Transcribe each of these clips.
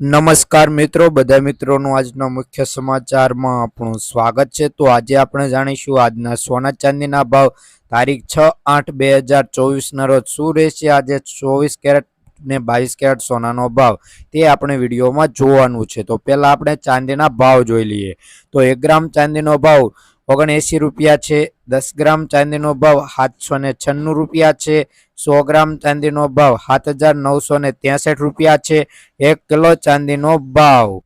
નમસ્કાર મિત્રો, બધા મિત્રોનું આજનો મુખ્ય સમાચારમાં આપણું સ્વાગત છે। તો આજે આપણે જાણીશું આજના સોના ચાંદીના ભાવ તારીખ 6/8/2024 રોજ શું રહેશે। આજે 24 કેરેટ ને 22 કેરેટ સોનાનો ભાવ તે આપણે વિડીયોમાં જોવાનું છે। તો પહેલા આપણે ચાંદીના ભાવ જોઈ લઈએ। તો 1 ગ્રામ ચાંદીનો ભાવ 79 રૂપિયા છે। 10 ગ્રામ ચાંદીનો ભાવ 796 રૂપિયા છે। 100 ગ્રામ ચાંદીનો ભાવ 7963 રૂપિયા છે। 1 કિલો ચાંદીનો ભાવ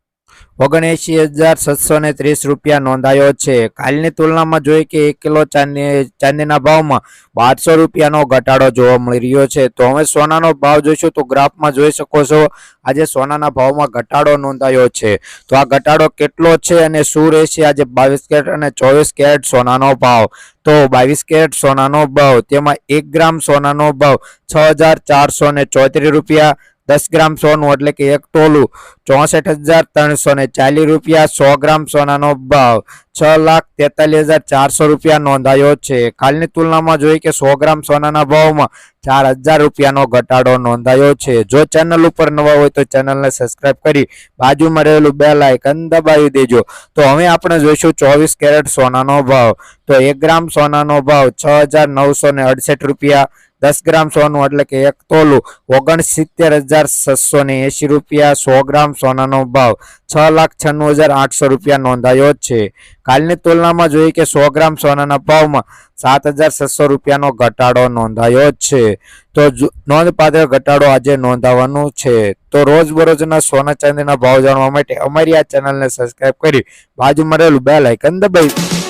79,730 રૂપિયા નોંધાયો છે। કાલની તુલનામાં જોઈએ કે 1 કિલો ચાંદીના ભાવમાં 1200 રૂપિયાનો ઘટાડો જોવા મળી રહ્યો છે। તો હવે સોનાનો ભાવ જોઈશું તો ગ્રાફમાં જોઈ શકો છો આજે સોનાના ભાવમાં ઘટાડો નોંધાયો છે। તો આ ઘટાડો કેટલો છે અને શું રહેશે આજે 22 કેરેટ અને 24 કેરેટ સોનાનો ભાવ। તો 22 કેરેટ સોનાનો ભાવ તેમાં 1 ગ્રામ સોનાનો ભાવ 6,434 રૂપિયા। 10 ગ્રામ સોનું એટલે કે 1 તોલું 64,340 રૂપિયા। 100 ગ્રામ સોનાનો ભાવ 6,43,400 રૂપિયા નોંધાયો છે। કાલની તુલનામાં જોઈએ કે 100 ગ્રામ સોનાના ભાવમાં 4,000 રૂપિયાનો ઘટાડો નોંધાયો છે। જો ચેનલ ઉપર નવા હોય તો ચેનલને સબસ્ક્રાઇબ કરી બાજુમાં રહેલું બેલ આઇકન દબાવી દેજો। તો હવે આપણે જોઈશું 24 કેરેટ સોનાનો ભાવ। તો 1 ગ્રામ સોનાનો ભાવ 6,968 રૂપિયા। 10 ગ્રામ સોનું એટલે કે 1 તોલું 69,680 રૂપિયા। 100 ગ્રામ સોનાનો ભાવ 6,96,800 રૂપિયા નોંધાયો છે। કાલની તુલનામાં જોઈએ કે 100 ગ્રામ સોનાના ભાવમાં 7,600 રૂપિયાનો ઘટાડો નોંધાયો છે। તો નોંધપાત્ર ઘટાડો આજે નોંધાવાનો છે। તો રોજબરોજના સોના ચાંદીના ભાવ જાણવા માટે અમારી આ ચેનલને સબસ્ક્રાઇબ કરી બાજુમાં રહેલું બેલ આઇકન દબાવી